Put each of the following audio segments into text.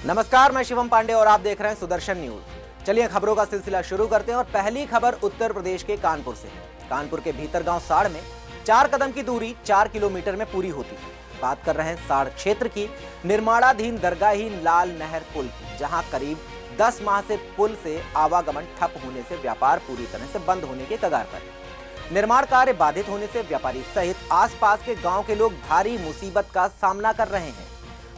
नमस्कार, मैं शिवम पांडे और आप देख रहे हैं सुदर्शन न्यूज। चलिए खबरों का सिलसिला शुरू करते हैं और पहली खबर उत्तर प्रदेश के कानपुर से है। कानपुर के भीतर गांव साड़ में 4 कदम की दूरी 4 किलोमीटर में पूरी होती है। बात कर रहे हैं साड़ क्षेत्र की निर्माणाधीन दरगाहीन लाल नहर पुल की, जहां करीब 10 माह से पुल से आवागमन ठप होने से व्यापार पूरी तरह से बंद होने के कगार पर है। निर्माण कार्य बाधित होने से व्यापारी सहित आसपास के गांव के लोग भारी मुसीबत का सामना कर रहे हैं।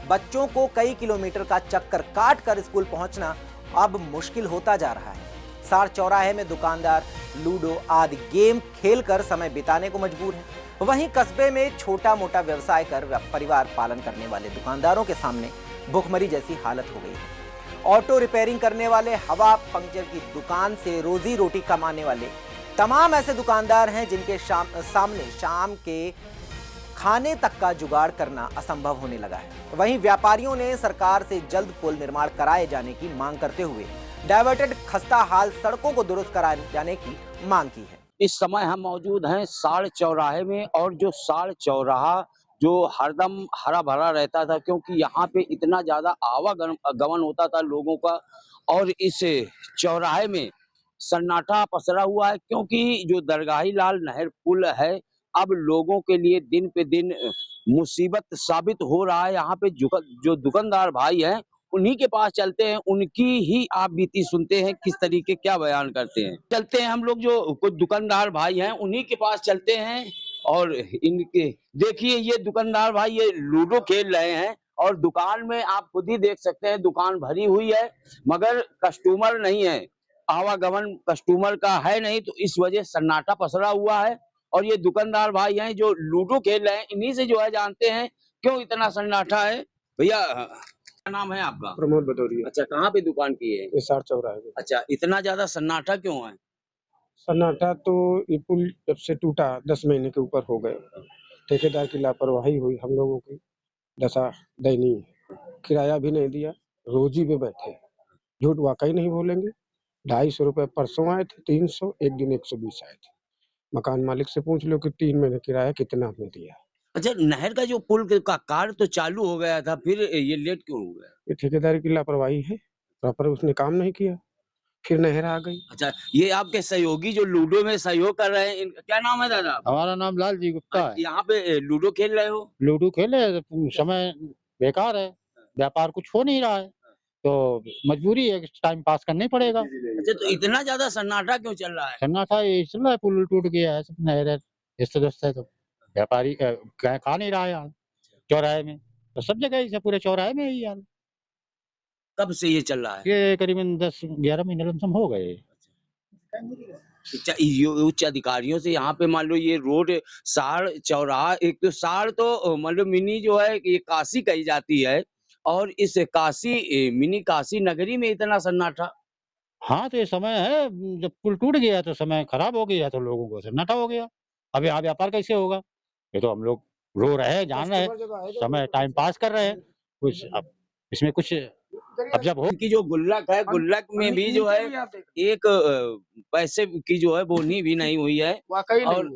बच्चों को कई किलोमीटर का चक्कर काट कर स्कूल पहुंचना अब मुश्किल होता जा रहा है। साड़ चौराहे में दुकानदार लूडो आदि गेम खेलकर समय बिताने को मजबूर हैं। वहीं कस्बे में छोटा मोटा व्यवसाय कर परिवार पालन करने वाले दुकानदारों के सामने भुखमरी जैसी हालत हो गई है। ऑटो रिपेयरिंग करने वाले, हवा पंक्चर की दुकान से रोजी रोटी कमाने वाले तमाम ऐसे दुकानदार हैं जिनके सामने शाम के खाने तक का जुगाड़ करना असंभव होने लगा है। वहीं व्यापारियों ने सरकार से जल्द पुल निर्माण कराए जाने की मांग करते हुए डाइवर्टेड खस्ता हाल सड़कों को दुरुस्त कराए जाने की मांग की है। इस समय हम मौजूद हैं साड़ चौराहे में, और जो साड़ चौराहा जो हरदम हरा भरा रहता था, क्योंकि यहाँ पे इतना ज्यादा आवागमन होता था लोगों का, और इस चौराहे में सन्नाटा पसरा हुआ है, क्योंकि जो दरगाही लाल नहर पुल है अब लोगों के लिए दिन पे दिन मुसीबत साबित हो रहा है। यहाँ पे जो दुकानदार भाई हैं उन्हीं के पास चलते हैं, उनकी ही आप बीती सुनते हैं किस तरीके क्या बयान करते हैं। चलते हैं हम लोग, जो कुछ दुकानदार भाई हैं उन्हीं के पास चलते हैं, और इनके देखिए ये दुकानदार भाई ये लूडो खेल रहे हैं, और दुकान में आप खुद ही देख सकते हैं दुकान भरी हुई है मगर कस्टमर नहीं है, आवागमन कस्टमर का है नहीं, तो इस वजह सन्नाटा पसरा हुआ है। और ये दुकानदार भाई हैं जो लूडो खेल रहे हैं, इन्हीं से जो है जानते हैं क्यों इतना सन्नाटा है। भैया क्या नाम है आपका? प्रमोद भदौरिया। अच्छा, कहाँ पे दुकान की है? ये साड़ चौराहे पे। अच्छा, इतना ज्यादा सन्नाटा क्यों है? सन्नाटा तो ये पुल जब से टूटा 10 महीने के ऊपर हो गए। ठेकेदार की लापरवाही हुई, हम लोगों की दशा दयनीय है। किराया भी नहीं दिया, रोजी पे बैठे। झूठ वाकई नहीं बोलेंगे। 250 रुपए परसों आए थे, 300, एक दिन 120 आए थे। मकान मालिक से पूछ लो कि 3 महीने किराया कितना आपने दिया। अच्छा, नहर का जो पुल का कार्य तो चालू हो गया था, फिर ये लेट क्यों हो गया? ये ठेकेदार की लापरवाही है, प्रॉपर उसने काम नहीं किया, फिर नहर आ गई। अच्छा, ये आपके सहयोगी जो लूडो में सहयोग कर रहे हैं, इनका क्या नाम है दादा? हमारा नाम लाल जी गुप्ता है। यहाँ पे लूडो खेल रहे हो? लूडो खेले, समय बेकार है, व्यापार कुछ हो नहीं रहा है, तो मजबूरी है कि टाइम पास करना ही पड़ेगा। अच्छा, तो इतना ज्यादा सन्नाटा क्यों चल रहा है? सन्नाटा ये चल रहा है, पुल टूट गया है, सब नहर है, इस है, तो व्यापारी खा नहीं रहा है यहाँ चौराहे में, तो सब जगह ही पूरे चौराहे में यही हाल। कब से ये चल रहा है? ये करीबन 10-11 महीने लमसम हो गए। अच्छा, उच्च अधिकारियों से यहाँ पे मान लो ये रोड साड़ चौराहा, एक तो साड़ तो मान लो मिनी जो है ये काशी कही जाती है, और इस काशी मिनी काशी नगरी में इतना सन्नाटा। हाँ, तो ये समय है, जब पुल टूट गया तो समय खराब हो गया, तो लोगों को सन्नाटा हो गया। अब यहाँ व्यापार कैसे होगा? ये तो हम लोग रो रहे हैं, जान रहे हैं, समय टाइम पास कर रहे हैं, कुछ अब इसमें कुछ अब जब हो की जो गुल्लक है, गुल्लक में भी जो है एक पैसे की जो है बोनी भी नहीं हुई है। वाकई और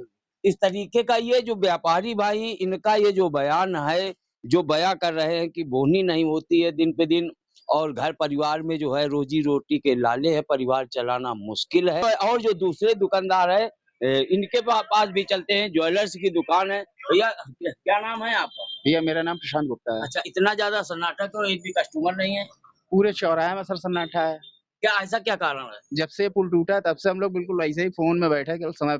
इस तरीके का ये जो व्यापारी भाई इनका ये जो बयान है, जो बयां कर रहे हैं कि बोनी नहीं होती है दिन पे दिन, और घर परिवार में जो है रोजी रोटी के लाले है, परिवार चलाना मुश्किल है। और जो दूसरे दुकानदार है इनके पास भी चलते हैं, ज्वेलर्स की दुकान है। भैया क्या नाम है आपका? भैया मेरा नाम प्रशांत गुप्ता है। अच्छा, इतना ज्यादा सन्नाटा क्यों, एक भी कस्टमर नहीं है? पूरे चौराहे में सर सन्नाटा है। क्या ऐसा क्या कारण है? जब से पुल टूटा तब से हम लोग बिल्कुल वैसे ही फोन में बैठे केवल समय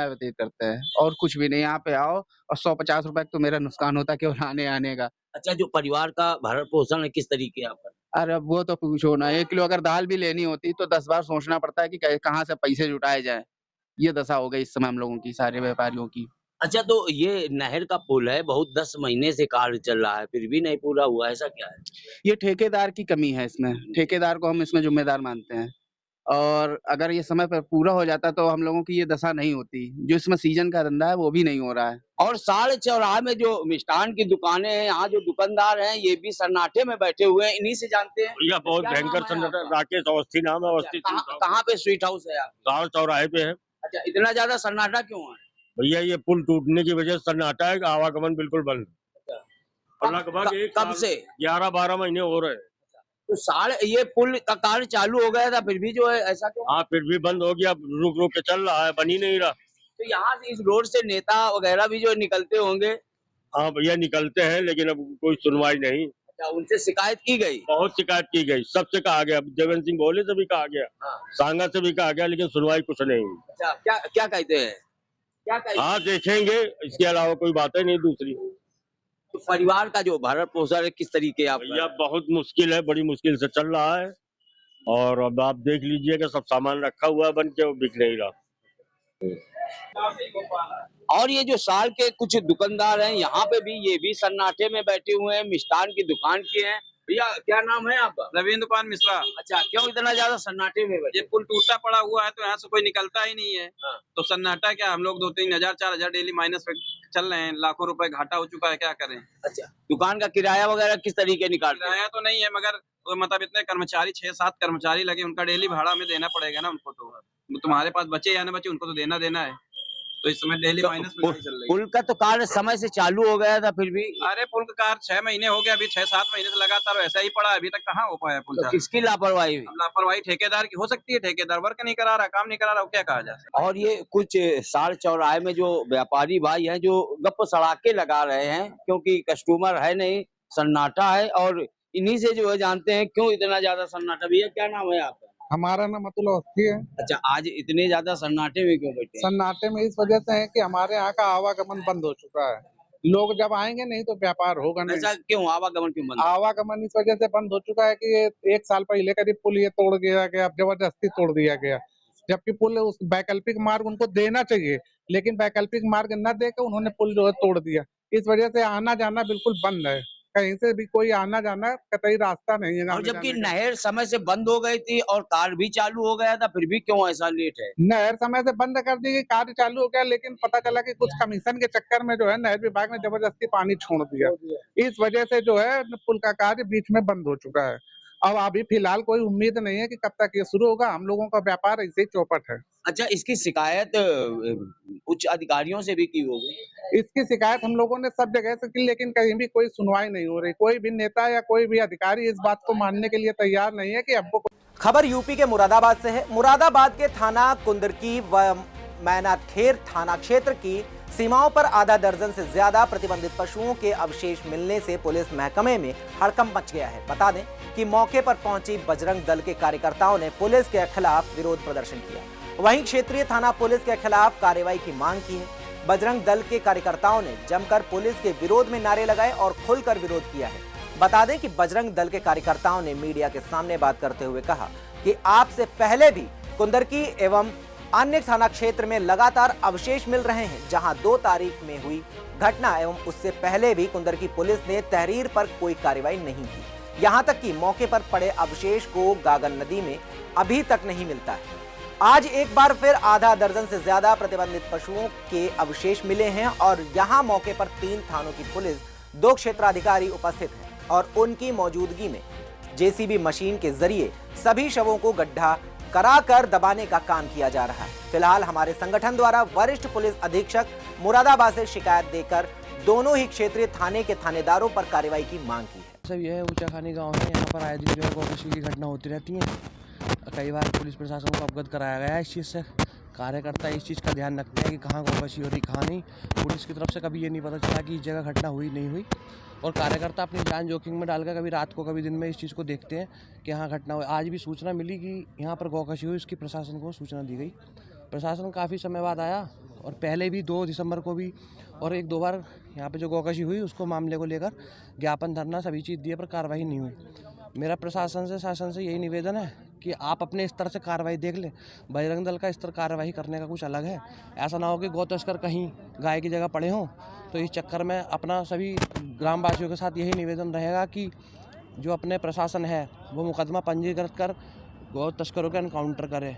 व्यतीत करते हैं, और कुछ भी नहीं। यहाँ पे आओ और 150 रुपए तो मेरा नुकसान होता है केवल आने आने का। अच्छा, जो परिवार का भरण पोषण है किस तरीके आप करते हैं? अरे अब वो तो पूछो ना, 1 किलो अगर दाल भी लेनी होती तो 10 बार सोचना पड़ता है कि कहाँ से पैसे जुटाए जाए। ये दशा हो गई इस समय हम लोगों की, सारे व्यापारियों की। अच्छा, तो ये नहर का पुल है, बहुत 10 महीने से कार्य चल रहा है, फिर भी नहीं पूरा हुआ, ऐसा क्या है? ये ठेकेदार की कमी है इसमें, ठेकेदार को हम इसमें जिम्मेदार मानते हैं। और अगर ये समय पर पूरा हो जाता तो हम लोगों की ये दशा नहीं होती। जो इसमें सीजन का धंधा है वो भी नहीं हो रहा है। और साढ़े चौराहे में जो मिष्ठान की दुकानें हैं, यहाँ जो दुकानदार हैं ये भी सन्नाटे में बैठे हुए हैं, इन्हीं से जानते हैं। भैया बहुत क्या भयंकर नाम है सन्नाटा। आपका? राकेश अवस्थी नाम है, अवस्थी कहाँ पे स्वीट हाउस है आपका? गाँव चौराहे पे है। अच्छा, इतना ज्यादा सन्नाटा क्यों है? भैया ये पुल टूटने की वजह से सन्नाटा है, आवागमन बिल्कुल बंद। और लगभग एक कब साल से 11-12 महीने हो रहे हैं। तो ये पुल का कार्य चालू हो गया था फिर भी जो है ऐसा क्यों? हाँ, फिर भी बंद हो गया, रुक रुक के चल रहा है, बन ही नहीं रहा। तो यहाँ से इस रोड से नेता वगैरह भी जो निकलते होंगे, हाँ भैया, निकलते हैं लेकिन अब कोई सुनवाई नहीं। अच्छा उनसे शिकायत की गई? बहुत शिकायत की गई, सबसे कहा गया, जगन सिंह भोले से भी कहा गया, हाँ। सांगा से भी कहा गया, लेकिन सुनवाई कुछ नहीं। अच्छा क्या क्या कहते हैं? क्या कहते हैं? हाँ देखेंगे, इसके अलावा कोई बात नहीं दूसरी। तो परिवार का जो भरण पोषण है किस तरीके आप भैया बहुत मुश्किल है, बड़ी मुश्किल से चल रहा है। और अब आप देख लीजिए कि सब सामान रखा हुआ है बन के, वो बिक नहीं रहा। और ये जो साल के कुछ दुकानदार हैं यहाँ पे भी ये भी सन्नाटे में बैठे हुए हैं, मिष्ठान की दुकान के हैं। भैया क्या नाम है आपका? रविंद्र पान मिश्रा। अच्छा क्यों इतना ज्यादा सन्नाटे में बैठे? ये पुल टूटा पड़ा हुआ है तो यहाँ से कोई निकलता ही नहीं है। हाँ। तो सन्नाटा क्या, हम लोग 2-3 हजार 4 हजार डेली माइनस पे चल रहे हैं, लाखों रुपए घाटा हो चुका है, क्या करें। अच्छा दुकान का किराया वगैरह किस तरीके निकालते हैं? किराया तो नहीं है मगर तो मतलब इतने कर्मचारी 6-7 कर्मचारी लगे, उनका डेली भाड़ा में देना पड़ेगा ना उनको। तो तुम्हारे पास बचे या ना बचे, उनको तो देना है। तो इस समय डेली माइनस में चल रही है। पुल का तो कार्य समय से चालू हो गया था फिर भी? अरे पुल का कार्य 6 महीने हो गया, अभी 6-7 महीने से लगातार वैसा ही पड़ा है, अभी तक कहाँ हो पाया पुल तो चालू। किसकी लापरवाही हुई? लापरवाही ठेकेदार की हो सकती है, ठेकेदार वर्क नहीं करा रहा, काम नहीं करा रहा, क्या कहा जा सकता है। और ये कुछ साड़ चौराहे में जो व्यापारी भाई हैं जो गप सड़ाके लगा रहे हैं क्योंकि कस्टमर है नहीं, सन्नाटा है, और इन्हीं से जो है जानते हैं क्यों इतना ज्यादा सन्नाटा। भैया क्या नाम है आपका? हमारा नाम अतुल अवस्थी है। अच्छा आज इतने ज्यादा सन्नाटे में क्यों बैठे हैं? सन्नाटे में इस वजह से है कि हमारे यहाँ का आवागमन बंद हो चुका है। लोग जब आएंगे नहीं तो व्यापार होगा नहीं। ऐसा क्यों आवागमन क्यों बंद? आवागमन इस वजह से बंद हो चुका है कि ये 1 साल पहले करीब पुल ये तोड़ दिया गया, जबरदस्ती तोड़ दिया गया, जबकि पुल उस वैकल्पिक मार्ग उनको देना चाहिए, लेकिन वैकल्पिक मार्ग न देकर उन्होंने पुल जो है तोड़ दिया। इस वजह से आना जाना बिल्कुल बंद है, कहीं से भी कोई आना जाना कतई रास्ता नहीं है। और जबकि नहर समय से बंद हो गई थी और कार भी चालू हो गया था, फिर भी क्यों ऐसा लेट है? नहर समय से बंद कर दी गई, कार्य चालू हो गया, लेकिन पता चला कि कुछ कमीशन के चक्कर में जो है नहर विभाग ने जबरदस्ती पानी छोड़ दिया। इस वजह से जो है पुल का कार्य बीच में बंद हो चुका है। अब अभी फिलहाल कोई उम्मीद नहीं है कि कब तक ये शुरू होगा। हम लोगों का व्यापार ऐसे ही चौपट है। अच्छा इसकी शिकायत उच्च अधिकारियों से भी की होगी? इसकी शिकायत हम लोगों ने सब जगह से की, लेकिन कहीं भी कोई सुनवाई नहीं हो रही। कोई भी नेता या कोई भी अधिकारी इस बात को मानने के लिए तैयार नहीं है कि हमको। खबर यूपी के मुरादाबाद से है। मुरादाबाद के थाना कुंदरकी व मैनाखेर थाना क्षेत्र की सीमाओं पर आधा दर्जन से ज्यादा प्रतिबंधित पशुओं के अवशेष मिलने से पुलिस महकमे में हड़कंप मच गया है। बता दें कि मौके पर पहुंची बजरंग दल के कार्यकर्ताओं ने पुलिस के खिलाफ विरोध प्रदर्शन किया। वहीं क्षेत्रीय थाना पुलिस के खिलाफ कार्रवाई की मांग की है। बजरंग दल के कार्यकर्ताओं ने जमकर पुलिस के विरोध में नारे लगाए और खुलकर विरोध किया है। बता दें कि बजरंग दल के कार्यकर्ताओं ने मीडिया के सामने बात करते हुए कहा कि आपसे पहले भी कुंदरकी एवं अन्य थाना क्षेत्र में लगातार अवशेष मिल रहे हैं, जहां 2 तारीख में हुई घटना एवं उससे पहले भी कुंदरकी पुलिस ने तहरीर पर कोई कार्रवाई नहीं की। यहां तक कि मौके पर पड़े अवशेष को गागन नदी में अभी तक नहीं मिलता है। आज एक बार फिर आधा दर्जन से ज्यादा प्रतिबंधित पशुओं के अवशेष मिले हैं और यहां मौके पर 3 थानों की पुलिस, 2 क्षेत्राधिकारी उपस्थित हैं और उनकी मौजूदगी में जेसीबी मशीन के जरिए सभी शवों को गड्ढा कराकर दबाने का काम किया जा रहा है। फिलहाल हमारे संगठन द्वारा वरिष्ठ पुलिस अधीक्षक मुरादाबाद से शिकायत देकर दोनों ही क्षेत्रीय थाने के थानेदारों पर कार्रवाई की मांग की है। सब यह ऊंचाखानी गांव है, यहाँ पर आए दिन जो है गौकशी की घटना होती रहती है। कई बार पुलिस प्रशासन को अवगत कराया गया है इस चीज़ से। कार्यकर्ता इस चीज़ का ध्यान रखते हैं कि कहाँ गौकशी हो रही, कहाँ नहीं। पुलिस की तरफ से कभी ये नहीं पता चला कि इस जगह घटना हुई नहीं हुई, और कार्यकर्ता अपनी जान जोखिम में डालकर कभी रात को कभी दिन में इस चीज़ को देखते हैं कि यहाँ घटना हुई। आज भी सूचना मिली कि यहाँ पर गौकशी हुई, उसकी प्रशासन को सूचना दी गई। प्रशासन काफ़ी समय बाद आया और पहले भी 2 दिसंबर को भी और 1-2 बार यहाँ पे जो गौकशी हुई उसको मामले को लेकर ज्ञापन, धरना सभी चीज़ दिए पर कार्रवाई नहीं हुई। मेरा प्रशासन से, शासन से यही निवेदन है कि आप अपने स्तर से कार्रवाई देख लें। बजरंग दल का स्तर कार्रवाई करने का कुछ अलग है। ऐसा ना हो कि गौ तस्कर कहीं गाय की जगह पड़े हों। तो इस चक्कर में अपना सभी ग्रामवासियों के साथ यही निवेदन रहेगा कि जो अपने प्रशासन है वो मुकदमा पंजीकृत कर गौ तस्करों का एनकाउंटर करे।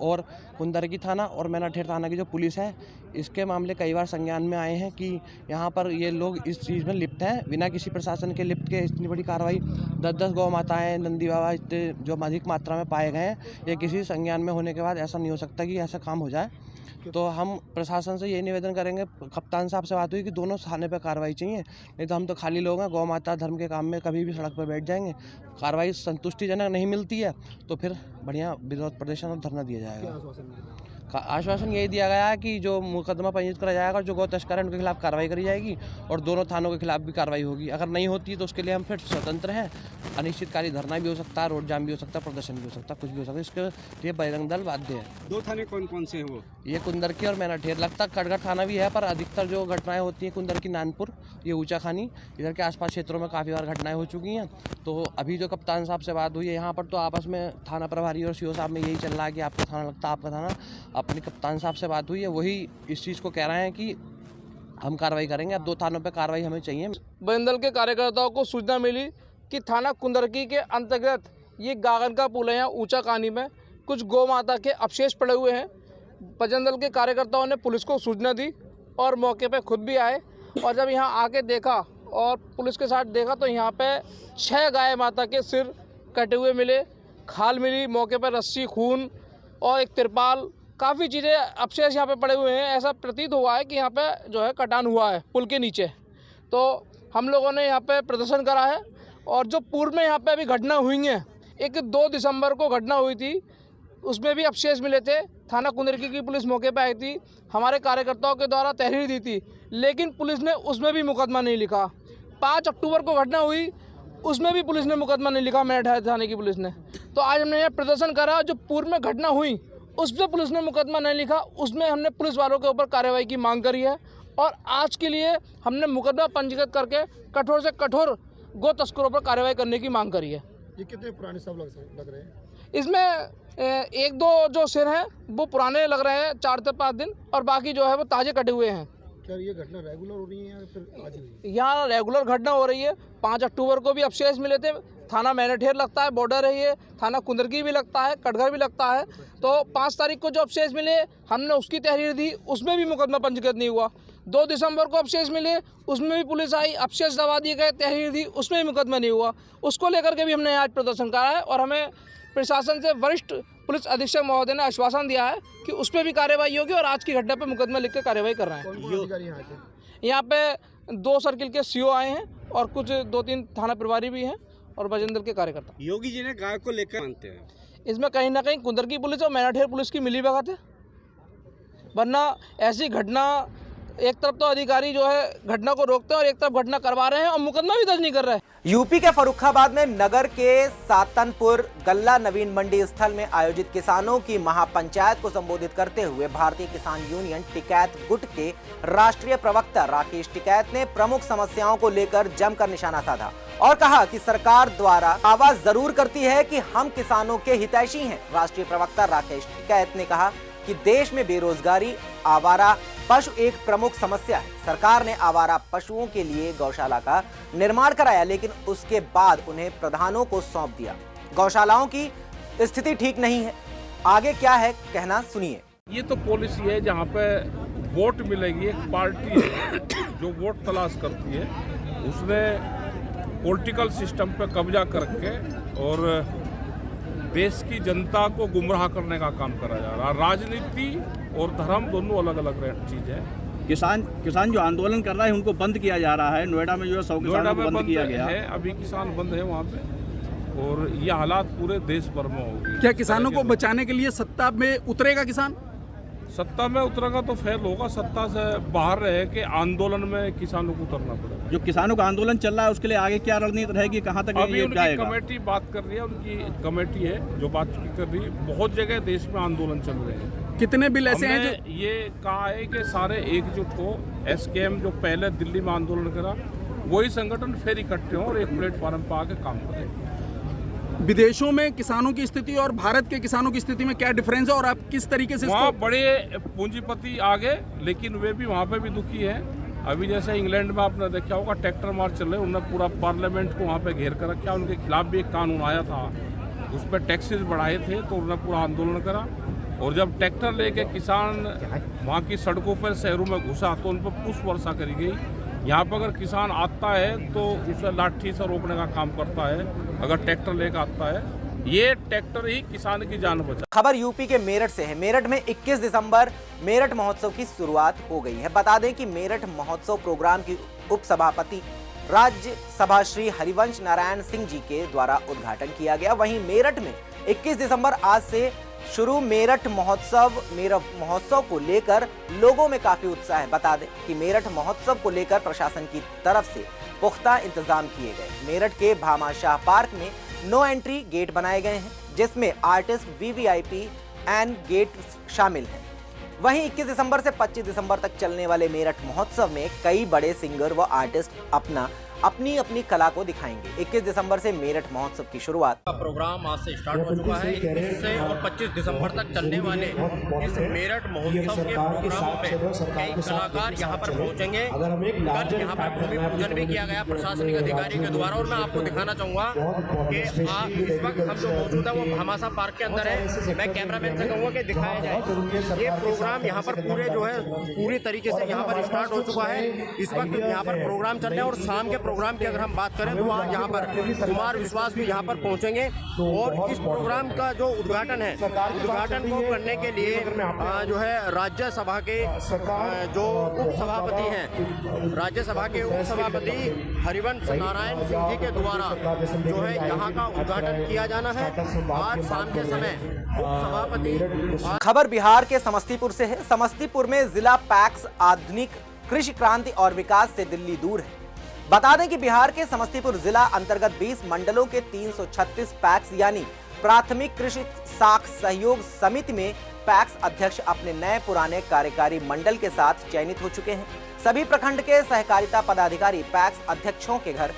और कुंदरकी थाना और मैनाखेर थाना की जो पुलिस है, इसके मामले कई बार संज्ञान में आए हैं कि यहाँ पर ये लोग इस चीज़ में लिप्त हैं, बिना किसी प्रशासन के लिप्त के इतनी बड़ी कार्रवाई। 10-10 गौ माताएँ, नंदी बाबा इतने जो अधिक मात्रा में पाए गए हैं, ये किसी संज्ञान में होने के बाद ऐसा नहीं हो सकता कि ऐसा काम हो जाए। तो हम प्रशासन से ये निवेदन करेंगे, कप्तान साहब से बात हुई कि दोनों थाने पर कार्रवाई चाहिए, नहीं तो हम तो खाली लोग हैं, गौ माता धर्म के काम में कभी भी सड़क पर बैठ जाएंगे। कार्रवाई संतुष्टिजनक नहीं मिलती है तो फिर बढ़िया विरोध प्रदर्शन और धरना दिया जाएगा। आश्वासन यही दिया गया है कि जो मुकदमा पंजीकृत करा जाएगा और जो गौ तस्कर है उनके खिलाफ कार्रवाई करी जाएगी और दोनों थानों के खिलाफ भी कार्रवाई होगी। अगर नहीं होती है तो उसके लिए हम फिर स्वतंत्र हैं, अनिश्चितकालीन धरना भी हो सकता है, रोड जाम भी हो सकता है, प्रदर्शन भी हो सकता है, कुछ भी हो सकता है। इसके लिए बजरंग दल बाध्य है। 2 थाने कौन कौन से हैं वो? ये कुंदरकी और मैनाठेर, लगता कटघर थाना भी है, पर अधिकतर जो घटनाएं होती हैं कुंदरकी, नानपुर, ये ऊंचा खानी, इधर के आसपास क्षेत्रों में काफ़ी बार घटनाएं हो चुकी हैं। तो अभी जो कप्तान साहब से बात हुई है यहाँ पर, तो आपस में थाना प्रभारी और सीओ साहब में यही चल रहा है कि आपका थाना लगता है, आपका थाना। अपनी कप्तान साहब से बात हुई है, वही इस चीज़ को कह रहे हैं कि हम कार्रवाई करेंगे। अब 2 थानों पे कार्रवाई हमें चाहिए। बजरंग दल के कार्यकर्ताओं को सूचना मिली कि थाना कुंदरकी के अंतर्गत ये गागन का पुल है, यहाँ ऊंचा कहानी में कुछ गौ माता के अवशेष पड़े हुए हैं। बजरंग दल के कार्यकर्ताओं ने पुलिस को सूचना दी और मौके पे खुद भी आए, और जब यहाँ आके देखा और पुलिस के साथ देखा तो यहाँ पे 6 गाय माता के सिर कटे हुए मिले, खाल मिली, मौके पर रस्सी, खून और एक तिरपाल, काफ़ी चीज़ें अवशेष यहाँ पे पड़े हुए हैं। ऐसा प्रतीत हुआ है कि यहाँ पे जो है कटान हुआ है पुल के नीचे। तो हम लोगों ने यहाँ पे प्रदर्शन करा है, और जो पूर्व में यहाँ पे अभी घटना हुई हैं, एक 2 दिसंबर को घटना हुई थी, उसमें भी अवशेष मिले थे। थाना कुंदरकी की पुलिस मौके पे आई थी, हमारे कार्यकर्ताओं के द्वारा तहरीर दी थी, लेकिन पुलिस ने उसमें भी मुकदमा नहीं लिखा। 5 अक्टूबर को घटना हुई, उसमें भी पुलिस ने मुकदमा नहीं लिखा, मैनाठेर थाने की पुलिस ने। तो आज हमने यहाँ प्रदर्शन करा, जो पूर्व में घटना हुई उस पर पुलिस ने मुकदमा नहीं लिखा, उसमें हमने पुलिस वालों के ऊपर कार्रवाई की मांग करी है। और आज के लिए हमने मुकदमा पंजीकृत करके कठोर से कठोर गो तस्करों पर कार्रवाई करने की मांग करी है। ये कितने पुराने सब लग रहे हैं? इसमें 1-2 जो सिर हैं वो पुराने लग रहे हैं, 4 से 5 दिन, और बाकी जो है वो ताज़े कटे हुए हैं। क्या ये घटना रेगुलर हो रही है या फिर आज हुई? यहाँ रेगुलर घटना हो रही है। 5 अक्टूबर को भी अवशेष मिले थे। थाना मैनाठेर लगता है, बॉर्डर है ये, थाना कुंदरकी भी लगता है, कटघर भी लगता है। तो 5 तारीख को जो अवशेष मिले हमने उसकी तहरीर दी, उसमें भी मुकदमा पंजीकृत नहीं हुआ। 2 दिसंबर को अवशेष मिले, उसमें भी पुलिस आई, अवशेष दबा दिए गए, तहरीर दी, उसमें भी मुकदमा नहीं हुआ। उसको लेकर के भी हमने आज प्रदर्शन करा है, और हमें प्रशासन से वरिष्ठ पुलिस अधीक्षक महोदय ने आश्वासन दिया है कि उस पर भी कार्रवाई होगी, और आज की घटना पर मुकदमा लिख कर कार्रवाई कर रहे हैं। कौन अधिकारी यहाँ के? यहाँ पे 2 सर्किल के सीओ आए हैं और कुछ 2-3 थाना प्रभारी भी हैं और बजरंग दल के कार्यकर्ता। योगी जी ने गाय को लेकर मानते हैं, इसमें कहीं ना कहीं कुंदरकी पुलिस और मैनाठेर पुलिस की मिलीभगत है, वरना ऐसी घटना एक तरफ तो अधिकारी जो है घटना को रोकते हैं और एक तरफ घटना करवा रहे हैं और मुकदमा भी दर्ज नहीं कर रहे हैं। यूपी के फर्रुखाबाद में नगर के सातनपुर गल्ला नवीन मंडी स्थल में आयोजित किसानों की महापंचायत को संबोधित करते हुए भारतीय किसान यूनियन टिकैत गुट के राष्ट्रीय प्रवक्ता राकेश टिकैत ने प्रमुख समस्याओं को लेकर जमकर निशाना साधा और कहा कि सरकार द्वारा आवाज जरूर करती है कि हम किसानों के हितैषी हैं। राष्ट्रीय प्रवक्ता राकेश टिकैत ने कहा कि देश में बेरोजगारी, आवारा पशु एक प्रमुख समस्या है। सरकार ने आवारा पशुओं के लिए गौशाला का निर्माण कराया, लेकिन उसके बाद उन्हें प्रधानों को सौंप दिया। गौशालाओं की स्थिति ठीक नहीं है। आगे क्या है कहना सुनिए। ये तो पॉलिसी है जहाँ पे वोट मिलेगी, एक पार्टी है जो वोट तलाश करती है, उसने पॉलिटिकल सिस्टम पे कब्जा करके और देश की जनता को गुमराह करने का काम करा जा रहा है। राजनीति और धर्म दोनों अलग अलग चीज है। किसान जो आंदोलन कर रहा है उनको बंद किया जा रहा है। नोएडा में जो है 100 किसानों को बंद किया गया है। अभी किसान बंद है वहाँ पे, और ये हालात पूरे देश भर में होगी। क्या किसानों को बचाने के लिए सत्ता में उतरेगा किसान? सत्ता में उतरेगा तो फेल होगा। सत्ता से बाहर रहे कि आंदोलन में किसानों को उतरना पड़ेगा। जो किसानों का आंदोलन चल रहा है उसके लिए आगे क्या रणनीति रहेगी, कहाँ तक अभी ये उनकी जाएगा? कमेटी बात कर रही है, उनकी कमेटी है जो बात कर रही है। बहुत जगह देश में आंदोलन चल रहे हैं। कितने बिल ऐसे हैं जो ये कहा है कि सारे एकजुट हो। एसकेएम जो पहले दिल्ली में आंदोलन करा, वही संगठन फिर इकट्ठे हों और एक प्लेटफॉर्म पर आके काम करें। विदेशों में किसानों की स्थिति और भारत के किसानों की स्थिति में क्या डिफरेंस है, और आप किस तरीके से वहाँ बड़े पूंजीपति आगे, लेकिन वे भी वहाँ पे भी दुखी है। अभी जैसे इंग्लैंड में आपने देखा होगा ट्रैक्टर मार्च चल रहे, उन्होंने पूरा पार्लियामेंट को वहाँ पे घेर कर रखा। उनके खिलाफ भी एक कानून आया था, उस पर टैक्सेस बढ़ाए थे, तो उन्होंने पूरा आंदोलन करा। और जब ट्रैक्टर लेके किसान वहाँ की सड़कों पर शहरों में घुसा तो उन पर पुष्प वर्षा करी गई। यहाँ पर अगर किसान आता है तो उसे लाठी से रोकने का काम करता है, अगर ट्रैक्टर लेकर आता है ये ट्रैक्टर ही किसान की जान बचा। खबर यूपी के मेरठ से है। मेरठ में 21 दिसंबर मेरठ महोत्सव की शुरुआत हो गई है। बता दें कि मेरठ महोत्सव प्रोग्राम की उपसभापति राज्यसभा श्री हरिवंश नारायण सिंह जी के द्वारा उद्घाटन किया गया। वहीं मेरठ में 21 दिसंबर आज से शुरू मेरठ महोत्सव को लेकर लोगों में काफी उत्साह है। बता दें कि मेरठ महोत्सव को लेकर प्रशासन की तरफ से पुख्ता इंतजाम किए गए। मेरठ के भामाशाह पार्क में नो एंट्री गेट बनाए गए हैं, जिसमें आर्टिस्ट वीवीआईपी एंड गेट शामिल हैं। वहीं 21 दिसंबर से 25 दिसंबर तक चलने वाले मेरठ महोत्सव में कई बड़े सिंगर व आर्टिस्ट अपनी अपनी कला को दिखाएंगे। 21 दिसंबर से मेरठ महोत्सव की शुरुआत का प्रोग्राम आज से स्टार्ट हो चुका है। 21 से और 25 दिसंबर तक चलने वाले इस मेरठ महोत्सव के प्रोग्राम में कई कलाकार यहां पर पहुंचेंगे। कल यहां पर भूमि पूजन भी किया गया प्रशासनिक अधिकारी के द्वारा। और मैं आपको दिखाना चाहूंगा कि इस वक्त हम जो मौजूद है वो भामाशाह पार्क के अंदर है। मैं कैमरामैन से कहूँगा कि दिखाया जाए। ये प्रोग्राम यहाँ पर पूरी तरीके से यहाँ पर स्टार्ट हो चुका है। इस वक्त यहाँ पर प्रोग्राम चल रहे हैं और शाम के प्रोग्राम की अगर हम बात करें तो वहाँ यहाँ पर कुमार विश्वास भी यहाँ पर पहुँचेंगे। और इस प्रोग्राम का जो उद्घाटन है, उद्घाटन को करने के लिए जो है राज्यसभा के जो उपसभापति हैं, राज्यसभा के उपसभापति हरिवंश नारायण सिंह जी के द्वारा जो है यहाँ का उद्घाटन किया जाना है आज शाम के समय। उपसभापति खबर बिहार के समस्तीपुर से है। समस्तीपुर में जिला पैक्स आधुनिक कृषि क्रांति और विकास से दिल्ली दूर है। बता दें कि बिहार के समस्तीपुर जिला अंतर्गत 20 मंडलों के 336 पैक्स यानी प्राथमिक कृषि साख सहयोग समिति में पैक्स अध्यक्ष अपने नए पुराने कार्यकारी मंडल के साथ चयनित हो चुके हैं। सभी प्रखंड के सहकारिता पदाधिकारी पैक्स अध्यक्षों के घर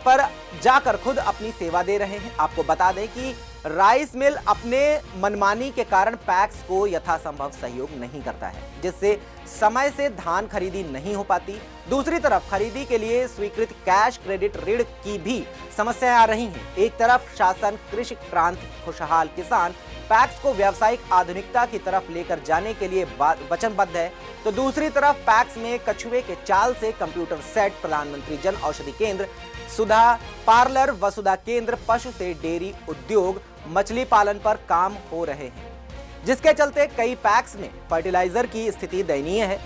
पर जाकर खुद अपनी सेवा दे रहे हैं। आपको बता दें कि राइस मिल अपने मनमानी के कारण पैक्स को यथासंभव सहयोग नहीं करता है, जिससे समय से धान खरीदी नहीं हो पाती। दूसरी तरफ खरीदी के लिए स्वीकृत कैश क्रेडिट ऋण की भी समस्याएं आ रही हैं। एक तरफ शासन कृषि क्रांति खुशहाल किसान पैक्स को व्यावसायिक आधुनिकता की तरफ लेकर जाने के लिए वचनबद्ध है, तो दूसरी तरफ पैक्स में कछुए के चाल से कंप्यूटर सेट, प्रधानमंत्री जन औषधि केंद्र, सुधा पार्लर, वसुधा केंद्र, पशु से डेयरी उद्योग, मछली पालन पर काम हो रहे हैं, जिसके चलते कई पैक्स में फर्टिलाइजर की स्थिति दयनीय है।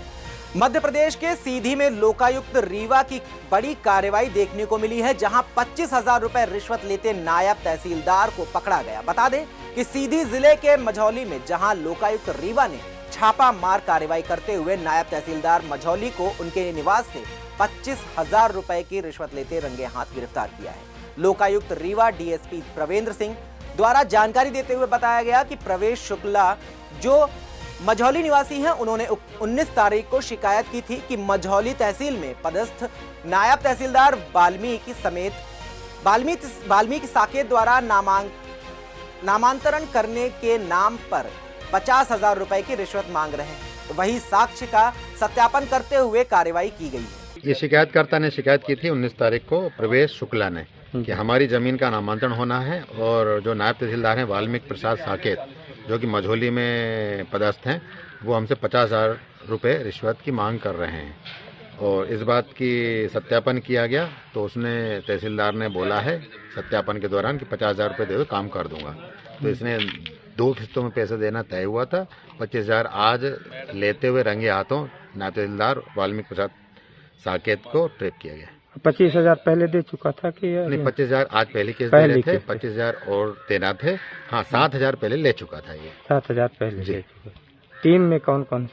मध्य प्रदेश के सीधी में लोकायुक्त रीवा की बड़ी कार्रवाई देखने को मिली है, जहां 25,000 रुपए रिश्वत लेते नायब तहसीलदार को पकड़ा गया। बता दें कि सीधी जिले के मझौली में जहां लोकायुक्त रीवा ने छापा मार कार्रवाई करते हुए नायब तहसीलदार मझौली को उनके निवास से 25,000 रुपए की रिश्वत लेते रंगे हाथ गिरफ्तार किया है। लोकायुक्त रीवा डीएसपी प्रवेंद्र सिंह द्वारा जानकारी देते हुए बताया गया कि प्रवेश शुक्ला जो मझौली निवासी हैं, उन्होंने 19 तारीख को शिकायत की थी कि मझौली तहसील में पदस्थ नायब तहसीलदार वाल्मीकि साकेत द्वारा नामांतरण करने के नाम पर 50,000 रुपए की रिश्वत मांग रहे हैं। वही साक्ष्य का सत्यापन करते हुए कार्रवाई की गई है। ये शिकायतकर्ता ने शिकायत की थी 19 तारीख को प्रवेश शुक्ला ने कि हमारी जमीन का नामांतरण होना है और जो नायब तहसीलदार हैं वाल्मीकि प्रसाद साकेत जो कि मझौली में पदस्थ हैं, वो हमसे 50,000 रुपये रिश्वत की मांग कर रहे हैं। और इस बात की सत्यापन किया गया तो उसने तहसीलदार ने बोला है सत्यापन के दौरान कि 50,000 रुपये दे दो, काम कर दूंगा। तो इसने 2 किस्तों में पैसे देना तय हुआ था। 25,000 आज लेते हुए रंगे हाथों नायब तहसीलदार वाल्मीकि प्रसाद साकेत को ट्रैप किया गया। 25,000 पहले दे चुका था कि नहीं, 25,000 आज पहले केस दे रहे थे, 25,000 और देना थे। हाँ, 7,000 पहले ले चुका था ये। 7,000 पहले ले चुका। टीम में कौन कौन?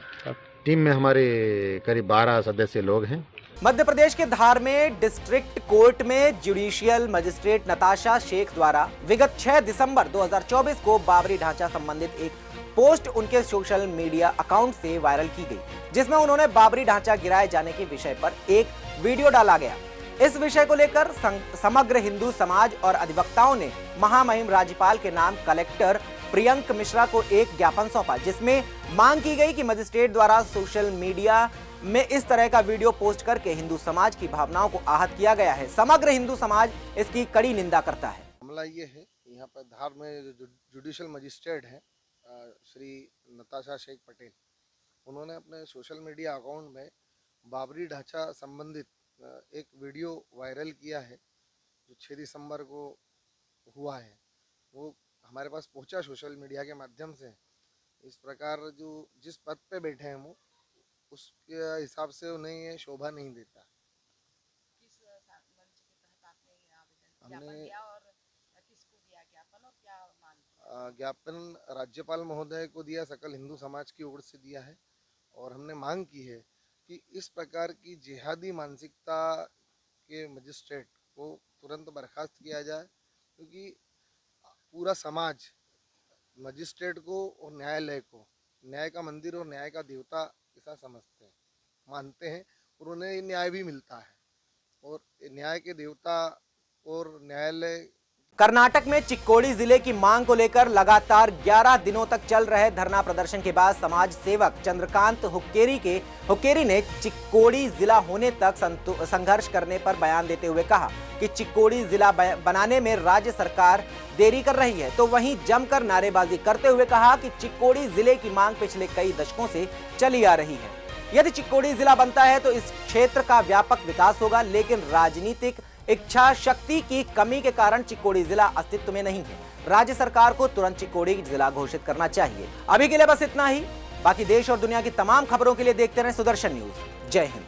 टीम में हमारे करीब 12 सदस्य लोग हैं। मध्य प्रदेश के धार में डिस्ट्रिक्ट कोर्ट में जुडिशियल मजिस्ट्रेट नताशा शेख द्वारा विगत 6 दिसंबर 2024 को बाबरी ढांचा संबंधित एक पोस्ट उनके सोशल मीडिया अकाउंट से वायरल की गई, जिसमें उन्होंने बाबरी ढांचा गिराए जाने के विषय पर एक वीडियो डाला गया। इस विषय को लेकर समग्र हिंदू समाज और अधिवक्ताओं ने महामहिम राज्यपाल के नाम कलेक्टर प्रियंक मिश्रा को एक ज्ञापन सौंपा, जिसमें मांग की गई कि मजिस्ट्रेट द्वारा सोशल मीडिया में इस तरह का वीडियो पोस्ट करके हिंदू समाज की भावनाओं को आहत किया गया है। समग्र हिंदू समाज इसकी कड़ी निंदा करता है। मामला ये है, यहाँ पर धार में जुडिशियल मजिस्ट्रेट हैं श्री नताशा शेख पटेल, उन्होंने अपने सोशल मीडिया अकाउंट में बाबरी ढांचा संबंधित एक वीडियो वायरल किया है जो 6 दिसंबर को हुआ है। वो हमारे पास पहुंचा सोशल मीडिया के माध्यम से। इस प्रकार जो जिस पद पे बैठे हैं वो उसके हिसाब से उन्हें ये शोभा नहीं देता। हमने ज्ञापन राज्यपाल महोदय को दिया, सकल हिंदू समाज की ओर से दिया है और हमने मांग की है कि इस प्रकार की जिहादी मानसिकता के मजिस्ट्रेट को तुरंत बर्खास्त किया जाए, क्योंकि पूरा समाज मजिस्ट्रेट को और न्यायालय को न्याय का मंदिर और न्याय का देवता ऐसा समझते हैं, मानते हैं और उन्हें न्याय भी मिलता है और न्याय के देवता और न्यायालय। कर्नाटक में चिक्कोड़ी जिले की मांग को लेकर लगातार 11 दिनों तक चल रहे धरना प्रदर्शन के बाद समाज सेवक चंद्रकांत हुक्केरी ने चिक्कोड़ी जिला होने तक संघर्ष करने पर बयान देते हुए कहा कि चिक्कोड़ी जिला बनाने में राज्य सरकार देरी कर रही है, तो वहीं जमकर नारेबाजी करते हुए कहा कि चिक्कोड़ी जिले की मांग पिछले कई दशकों से चली आ रही है। यदि चिक्कोड़ी जिला बनता है तो इस क्षेत्र का व्यापक विकास होगा, लेकिन राजनीतिक इच्छा शक्ति की कमी के कारण चिक्कोड़ी जिला अस्तित्व में नहीं है। राज्य सरकार को तुरंत चिक्कोड़ी जिला घोषित करना चाहिए। अभी के लिए बस इतना ही। बाकी देश और दुनिया की तमाम खबरों के लिए देखते रहें सुदर्शन न्यूज। जय हिंद।